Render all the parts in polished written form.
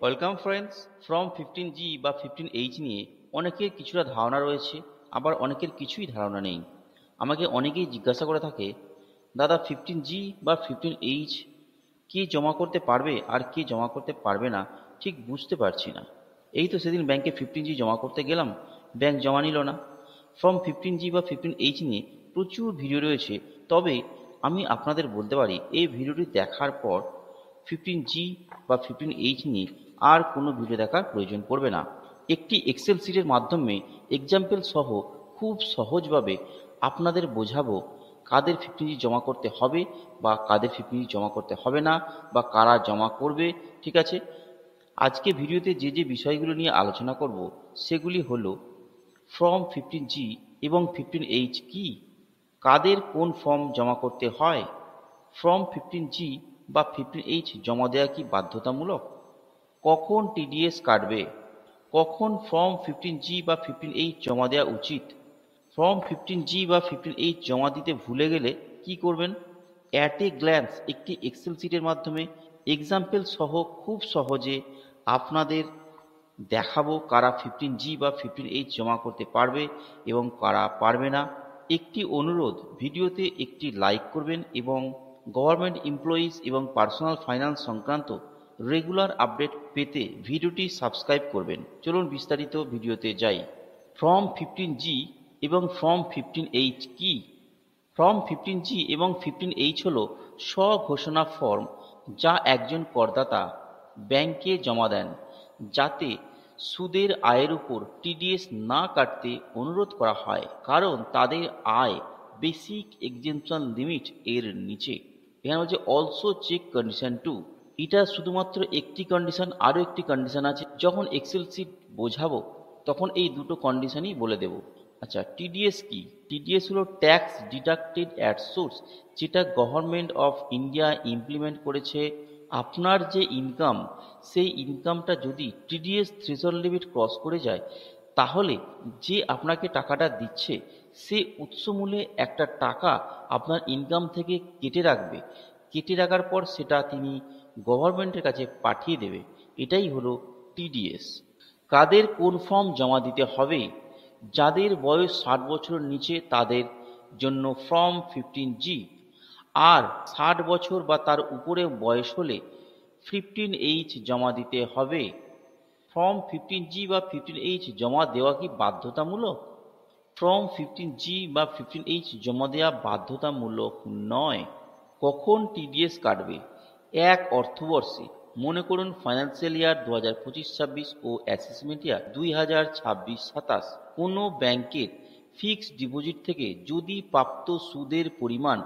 Welcome friends. Form 15G বা 15H নিয়ে অনেকের কিছুটা ধারণা রয়েছে, আবার অনেকের কিছুই ধারণা নেই। আমাকে অনেকেই জিজ্ঞাসা করে থাকে, দাদা 15G বা 15H কে জমা করতে পারবে আর কে জমা করতে পারবে না, ঠিক বুঝতে পারছি না। এই তো সেদিন ব্যাংকে 15G জমা করতে গেলাম, ব্যাংক জমা নিল না। ফর্ম 15G বা 15H নিয়ে প্রচুর ভিডিও রয়েছে, তবে আমি আপনাদের বলতে পারি এই ভিডিওটি দেখার পর 15G বা 15H নিয়ে আর কোনো ভিডিও দেখার প্রয়োজন পড়বে না। একটি এক্সেল শিটের মাধ্যমে এক্সাম্পল সহ খুব সহজভাবে আপনাদের বোঝাবো কাদের 15G জমা করতে হবে বা কাদের 15G জমা করতে হবে না, বা কারা জমা করবে। ঠিক আছে, আজকে ভিডিওতে যে যে বিষয়গুলো নিয়ে আলোচনা করব সেগুলি হলো ফর্ম 15G এবং 15H কি, কাদের কোন ফর্ম জমা করতে হয়, ফর্ম 15G বা 15H জমা দেওয়া কি বাধ্যতামূলক, কখন টিডিএস কাটবে, কখন ফর্ম 15G বা 15H জমা দেওয়া উচিত, ফর্ম 15G বা 15H জমা দিতে ভুলে গেলে কি করবেন। অ্যাট এ গ্ল্যান্স একটি এক্সেল শিটের মাধ্যমে এক্সাম্পল সহ খুব সহজে আপনাদের দেখাবো কারা 15G বা 15H জমা করতে পারবে এবং কারা পারবে না। একটি অনুরোধ, ভিডিওতে একটি লাইক করবেন এবং গভর্নমেন্ট এমপ্লয়িজ এবং পার্সোনাল ফাইন্যান্স সংক্রান্ত রেগুলার আপডেট পেতে ভিডিওটি সাবস্ক্রাইব করবেন। চলুন বিস্তারিত ভিডিওতে যাই। ফর্ম 15G এবং ফর্ম 15H কি? ফর্ম 15G এবং 15H হল স্বঘোষণা ফর্ম যা একজন করদাতা ব্যাংকে জমা দেন, যাতে সুদের আয়ের উপর টিডিএস না কাটতে অনুরোধ করা হয়, কারণ তাদের আয় বেসিক এক্সেম্পশন লিমিট এর নিচে। এখানে বলছে অলসো চেক কন্ডিশন টু। এটা শুধুমাত্র একটি কন্ডিশন, আরও একটি কন্ডিশন আছে, যখন এক্সেল শিট বোঝাবো তখন এই দুটো কন্ডিশনই বলে দেব। আচ্ছা, টিডিএস কি? টিডিএস হলো ট্যাক্স ডিডাক্টেড অ্যাট সোর্স, যেটা গভর্নমেন্ট অফ ইন্ডিয়া ইমপ্লিমেন্ট করেছে। আপনার যে ইনকাম, সেই ইনকামটা যদি টিডিএস থ্রেশহোল্ড লিমিট ক্রস করে যায়, তাহলে যে আপনাকে টাকাটা দিচ্ছে সে উৎসমূলে একটা টাকা আপনার ইনকাম থেকে কেটে রাখবে, কেটে রাখার পর সেটা তিনি গভর্নমেন্টের কাছে পাঠিয়ে দেবে। এটাই হলো টিডিএস। কাদের কোন ফর্ম জমা দিতে হবে? যাদের বয়স 60 বছরের নিচে তাদের জন্য ফর্ম 15G, আর 60 বছর বা তার উপরে বয়স হলে 15H জমা দিতে হবে। ফর্ম 15G বা 15H জমা দেওয়া কি বাধ্যতামূলক? ফর্ম 15G বা 15H জমা দেওয়া বাধ্যতামূলক নয়। কখন টিডিএস কাটবে? এক অর্থবর্ষে, মনে করুন ফাইন্যান্সিয়াল ইয়ার 2025-26 ও অ্যাসেসমেন্ট ইয়ার 2026-27, কোনো ব্যাংকের ফিক্সড ডিপোজিট থেকে যদি প্রাপ্ত সুদের পরিমাণ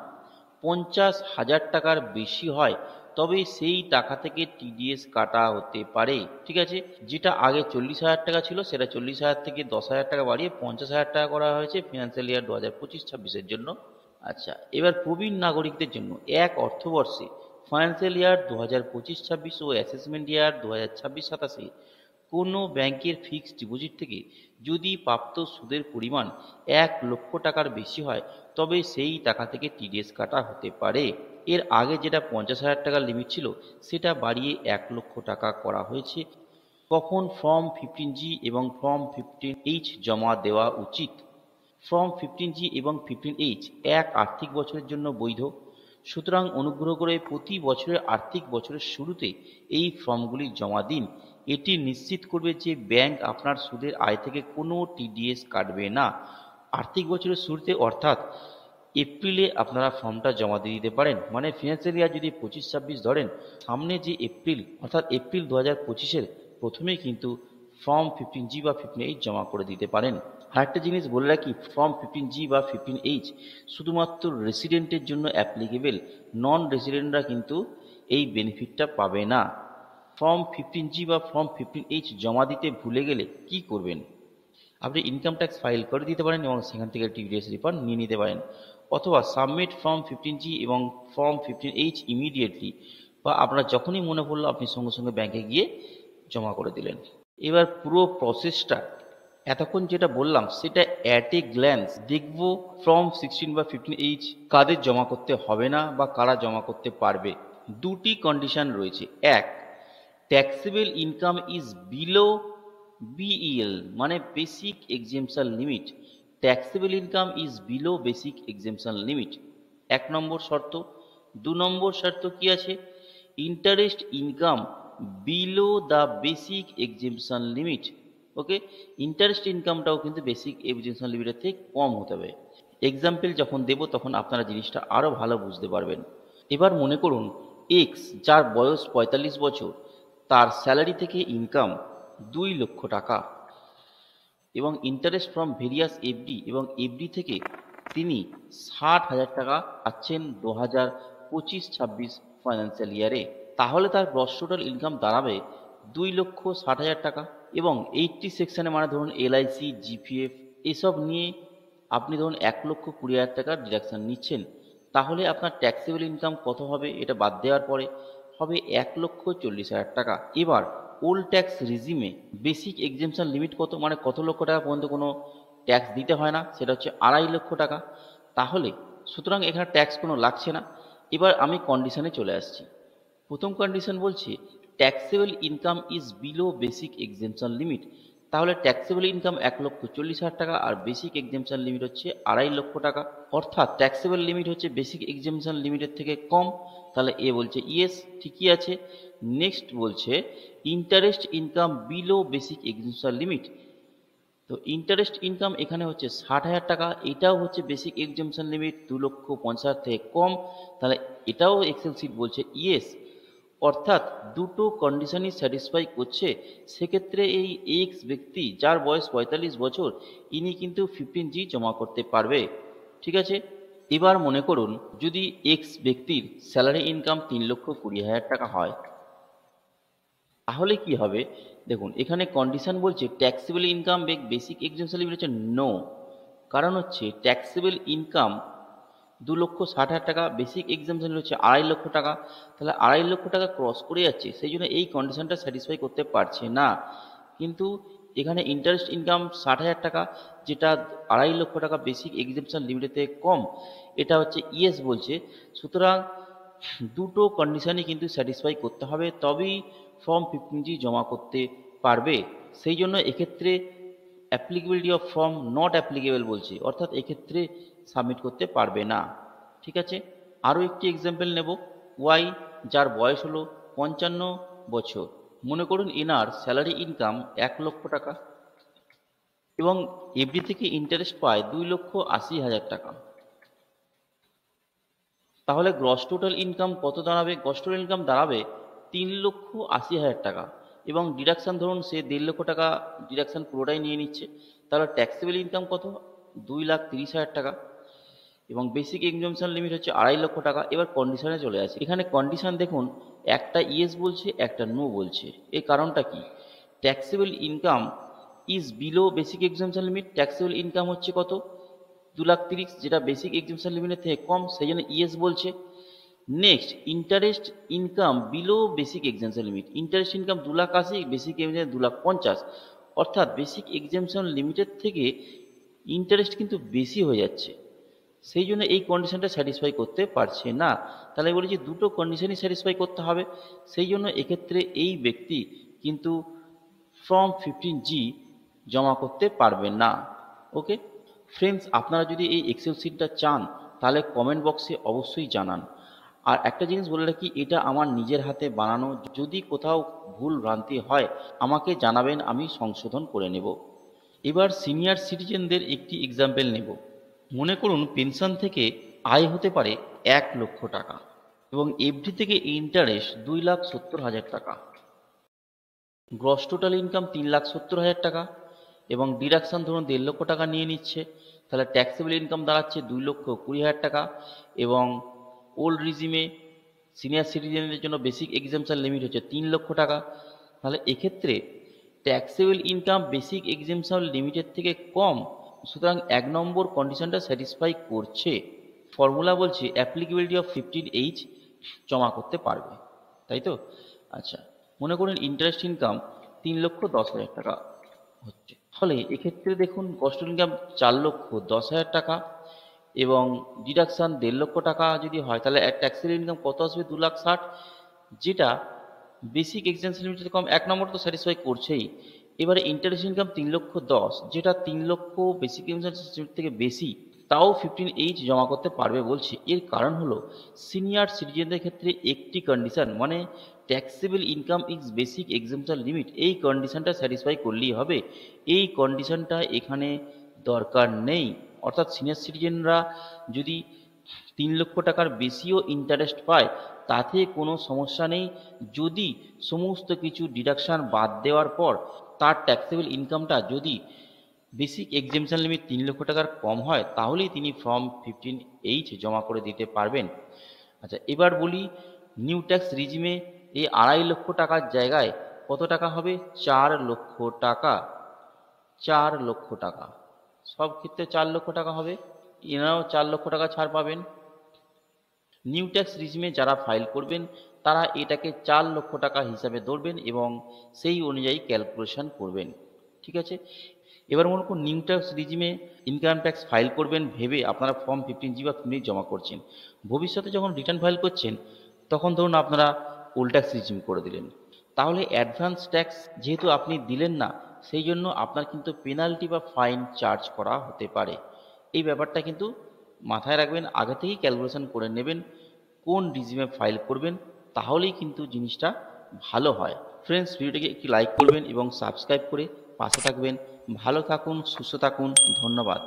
50,000 টাকার বেশি হয়, তবে সেই টাকা থেকে টিডিএস কাটা হতে পারে। ঠিক আছে, যেটা আগে 40,000 টাকা ছিল সেটা 40,000 থেকে 10,000 টাকা বাড়িয়ে 50,000 টাকা করা হয়েছে ফিনান্সিয়াল ইয়ার 2025-26-এর জন্য। আচ্ছা, এবার প্রবীণ নাগরিকদের জন্য এক অর্থবর্ষে ফাইন্যান্সিয়াল ইয়ার 2025-26 ও অ্যাসেসমেন্ট ইয়ার 2026-27-এ কোনো ব্যাংকের ফিক্সড ডিপোজিট থেকে যদি প্রাপ্ত সুদের পরিমাণ 1 লক্ষ টাকার বেশি হয়, তবে সেই টাকা থেকে টিডিএস কাটা হতে পারে। এর আগে যেটা 50,000 টাকার লিমিট ছিল সেটা বাড়িয়ে 1 লক্ষ টাকা করা হয়েছে। কখন ফর্ম 15G এবং ফর্ম 15H জমা দেওয়া উচিত? ফর্ম 15G এবং 15H এক আর্থিক বছরের জন্য বৈধ, সুতরাং অনুগ্রহ করে প্রতি বছরের আর্থিক বছরের শুরুতে এই ফর্মগুলি জমা দিন। এটি নিশ্চিত করবে যে ব্যাংক আপনার সুদের আয় থেকে কোনো টিডিএস কাটবে না। আর্থিক বছরের শুরুতে অর্থাৎ এপ্রিলে আপনারা ফর্মটা জমা দিয়ে দিতে পারেন। মানে ফিনান্সিয়াল ইয়ার যদি 25-26 ধরেন, সামনে যে এপ্রিল অর্থাৎ এপ্রিল 2025-এর প্রথমেই কিন্তু ফর্ম 15G বা 15H জমা করে দিতে পারেন। আরেকটা জিনিস বলে রাখি, ফর্ম 15G বা 15H শুধুমাত্র রেসিডেন্টের জন্য অ্যাপ্লিকেবল, নন রেসিডেন্টরা কিন্তু এই বেনিফিটটা পাবে না। ফর্ম 15G বা ফর্ম 15H জমা দিতে ভুলে গেলে কি করবেন? আপনি ইনকাম ট্যাক্স ফাইল করে দিতে পারেন এবং সেখান থেকে টিডিএস রিফান্ড নিয়ে নিতে পারেন, অথবা সাবমিট ফর্ম 15G এবং ফর্ম 15H ইমিডিয়েটলি, বা আপনার যখনই মনে পড়লো আপনি সঙ্গে সঙ্গে ব্যাংকে গিয়ে জমা করে দিলেন। এবার পুরো প্রসেসটা এতক্ষণ যেটা বললাম সেটা অ্যাট এ গ্ল্যান্স দেখব। ফর্ম 16 বা 15H কাদের জমা করতে হবে না বা কারা জমা করতে পারবে। দুটি কন্ডিশন রয়েছে। এক, taxable income is below BEL মানে basic exemption limit. Taxable income is below basic exemption limit, 1 number শর্ত। 2 নম্বর শর্ত কি আছে? Interest income below the basic exemption limit. Okay, interest ইনকামটাও কিন্তু বেসিক এক্সেমশন লিমিটের থেকে কম হতে হবে। এক্সাম্পল যখন দেব তখন আপনারা জিনিসটা আরও ভালো বুঝতে পারবেন। এবার মনে করুন এক্স, যার বয়স 45 বছর, তার স্যালারি থেকে ইনকাম 2 লক্ষ টাকা এবং ইন্টারেস্ট ফ্রম ভেরিয়াস এফডি এবং এফডি থেকে তিনি 60,000 টাকা পাচ্ছেন 2025-26 ফাইন্যান্সিয়াল ইয়ারে। তাহলে তার গ্রস টোটাল ইনকাম দাঁড়াবে 2,60,000 টাকা। এবং 80 সেকশনে মানে ধরুন এলআইসি, জিপিএফ এসব নিয়ে আপনি ধরুন 1,20,000 টাকার ডিডাকশন নিচ্ছেন। তাহলে আপনার ট্যাক্সেবল ইনকাম কত হবে? এটা বাদ দেওয়ার পরে হবে 1,40,000 টাকা। এবার ওল্ড ট্যাক্স রিজিমে বেসিক এক্সেমশন লিমিট কত, মানে কত লক্ষ টাকা পর্যন্ত কোনো ট্যাক্স দিতে হয় না, সেটা হচ্ছে 2.5 লক্ষ টাকা। তাহলে সুতরাং এখানে ট্যাক্স কোনো লাগছে না। এবার আমি কন্ডিশনে চলে আসছি। প্রথম কন্ডিশন বলছে taxable income is below basic exemption limit. তাহলে ট্যাক্সেবল ইনকাম 1,40,000 টাকা আর বেসিক এক্সেমশন লিমিট হচ্ছে 2.5 লক্ষ টাকা। অর্থাৎ ট্যাক্সেবল লিমিট হচ্ছে বেসিক এক্সেমশন লিমিটের থেকে কম। তাহলে এ বলছে ইয়েস, ঠিকই আছে। নেক্সট বলছে interest income below basic exemption limit. তো ইন্টারেস্ট ইনকাম এখানে হচ্ছে 60,000 টাকা, এটাও হচ্ছে বেসিক এক্সেমশন লিমিট 2,50,000 থেকে কম। তাহলে এটাও এক্সেল সিট বলছে ইয়েস। অর্থাৎ দুটো কন্ডিশনই স্যাটিসফাই করছে। সেক্ষেত্রে এই এক্স ব্যক্তি, যার বয়স 45 বছর, ইনি কিন্তু 15G জমা করতে পারবে। ঠিক আছে। এবার মনে করুন যদি এক্স ব্যক্তির স্যালারি ইনকাম 3,20,000 টাকা হয়, তাহলে কি হবে? দেখুন এখানে কন্ডিশন বলছে taxable income basic exemption limit হচ্ছে নো। কারণ হচ্ছে ট্যাক্সেবল ইনকাম 2,60,000 টাকা, বেসিক এক্সেমশন হচ্ছে 2.5 লক্ষ টাকা। তাহলে 2.5 লক্ষ টাকা ক্রস করে যাচ্ছে, সেই জন্য এই কন্ডিশনটা স্যাটিসফাই করতে পারছে না। কিন্তু এখানে ইন্টারেস্ট ইনকাম 60,000 টাকা, যেটা 2.5 লক্ষ টাকা বেসিক এক্সেমশন লিমিটের থেকে কম, এটা হচ্ছে ইয়েস বলছে। সুতরাং দুটো কন্ডিশনই কিন্তু স্যাটিসফাই করতে হবে, তবেই ফর্ম 15G জমা করতে পারবে। সেই জন্য এক্ষেত্রে applicability of form not applicable বলছে, অর্থাৎ এক্ষেত্রে সাবমিট করতে পারবে না। ঠিক আছে। আরও একটি এক্সাম্পল নেব। ওয়াই, যার বয়স হলো 55 বছর। মনে করুন এনার স্যালারি ইনকাম 1 লক্ষ টাকা এবং এফডি থেকে ইন্টারেস্ট পায় 2,80,000 টাকা। তাহলে গ্রস টোটাল ইনকাম কত দাঁড়াবে? গ্রস টোটাল ইনকাম দাঁড়াবে 3,80,000 টাকা এবং ডিডাকশান ধরুন সে 1.5 লক্ষ টাকা ডিডাকশান পুরোটাই নিয়ে নিচ্ছে। তাহলে ট্যাক্সেবল ইনকাম কত? 2,30,000 টাকা এবং বেসিক এক্সেমশন লিমিট হচ্ছে 2.5 লক্ষ টাকা। এবার কন্ডিশনে চলে আসে। এখানে কন্ডিশন দেখুন, একটা ইয়েস বলছে, একটা নো বলছে। এই কারণটা কি? Taxable income is below basic exemption limit. Taxable income হচ্ছে কত? 2,30,000, যেটা বেসিক এক্সেমশন লিমিটের থেকে কম, সেই জন্য ইয়েস বলছে। Next interest income below basic exemption limit. Interest income 2,80,000, basic exemption 2,50,000। অর্থাৎ বেসিক এক্সেমশন লিমিটের থেকে ইন্টারেস্ট কিন্তু বেশি হয়ে যাচ্ছে, সেই জন্য এই কন্ডিশনটা স্যাটিসফাই করতে পারছে না। তাহলে বলেছি দুটো কন্ডিশনই স্যাটিসফাই করতে হবে। সেই জন্য এক্ষেত্রে এই ব্যক্তি কিন্তু ফর্ম 15G জমা করতে পারবে না। ওকে ফ্রেন্ডস, আপনারা যদি এই এক্সেল শিটটা চান তাহলে কমেন্ট বক্সে অবশ্যই জানান। আর একটা জিনিস বলে রাখি, এটা আমার নিজের হাতে বানানো। যদি কোথাও ভুল ভ্রান্তি হয় আমাকে জানাবেন, আমি সংশোধন করে নেব। এবার সিনিয়র সিটিজেনদের একটি এক্সাম্পল নেব। মনে করুন পেনশন থেকে আয় হতে পারে 1 লক্ষ টাকা এবং এফডি থেকে ইন্টারেস্ট 2,70,000 টাকা। গ্রস টোটাল ইনকাম 3,70,000 টাকা এবং ডিডাকশান ধরুন 1.5 লক্ষ টাকা নিয়ে নিচ্ছে। তাহলে ট্যাক্সেবল ইনকাম দাঁড়াচ্ছে 2,20,000 টাকা এবং ওল্ড রিজিমে সিনিয়র সিটিজেনদের জন্য বেসিক এক্সেমশন লিমিট হচ্ছে 3 লক্ষ টাকা। তাহলে এক্ষেত্রে ট্যাক্সেবল ইনকাম বেসিক এক্সেমশন লিমিটের থেকে কম। সুতরাং 1 নম্বর কন্ডিশনটা স্যাটিসফাই করছে। ফর্মুলা বলছে অ্যাপ্লিকেবিলিটি অফ 15H জমা করতে পারবে, তাই তো? আচ্ছা, মনে করুন ইন্টারেস্ট ইনকাম 3,10,000 টাকা হচ্ছে। ফলে এক্ষেত্রে দেখুন কস্ট ইনকাম 4,10,000 টাকা এবং ডিডাকশান 1.5 লক্ষ টাকা যদি হয়, তাহলে ট্যাক্সেবল ইনকাম কত আসবে? 2,60,000, যেটা বেসিক এক্সটেনশন লিমিটেড কম 1 নম্বর তো স্যাটিসফাই করছেই। এবারে ইন্টারেস্ট ইনকাম 3,10,000, যেটা 3,00,000 বেসিক এক্সটেনশন লিমিট থেকে বেশি, তাও 15H জমা করতে পারবে বলছে। এর কারণ হলো সিনিয়র সিটিজেনদের ক্ষেত্রে একটি কন্ডিশন, মানে taxable income is basic exemption limit, এই কন্ডিশনটা স্যাটিসফাই করলেই হবে। এই কন্ডিশনটা এখানে দরকার নেই। অর্থাৎ সিনিয়র সিটিজেনরা যদি 3,00,000 টাকার বেশিও ইন্টারেস্ট পায় তাতে কোনো সমস্যা নেই, যদি সমস্ত কিছু ডিডাকশান বাদ দেওয়ার পর তার ট্যাক্সেবল ইনকামটা যদি বেসিক এক্সেম্পশন লিমিট 3,00,000 টাকার কম হয়, তাহলেই তিনি ফর্ম 15H জমা করে দিতে পারবেন। আচ্ছা, এবার বলি নিউ ট্যাক্স রিজিমে এই 2.5 লক্ষ টাকার জায়গায় কত টাকা হবে? 4 লক্ষ টাকা। 4 লক্ষ টাকা, সব ক্ষেত্রে 4 লক্ষ টাকা হবে। এনারাও 4 লক্ষ টাকা ছাড় পাবেন। নিউ ট্যাক্স রিজিমে যারা ফাইল করবেন তারা এটাকে 4 লক্ষ টাকা হিসাবে ধরবেন এবং সেই অনুযায়ী ক্যালকুলেশন করবেন। ঠিক আছে, এবার মনে করুন নিউ ট্যাক্স রিজিমে ইনকাম ট্যাক্স ফাইল করবেন ভেবে আপনারা ফর্ম 15G বা 15H জমা করছেন। ভবিষ্যতে যখন রিটার্ন ফাইল করছেন তখন ধরুন আপনারা ওল্ড ট্যাক্স রিজিম করে দিলেন, তাহলে অ্যাডভান্স ট্যাক্স যেহেতু আপনি দিলেন না, সেই জন্য আপনার কিন্তু পেনাল্টি বা ফাইন চার্জ করা হতে পারে। এই ব্যাপারটা কিন্তু মাথায় রাখবেন, আগে থেকেই ক্যালকুলেশন করে নেবেন কোন রিজিমে ফাইল করবেন, তাহলেই কিন্তু জিনিসটা ভালো হয়। ফ্রেন্ডস, ভিডিওটিকে একটি লাইক করবেন এবং সাবস্ক্রাইব করে পাশে থাকবেন। ভালো থাকুন, সুস্থ থাকুন, ধন্যবাদ।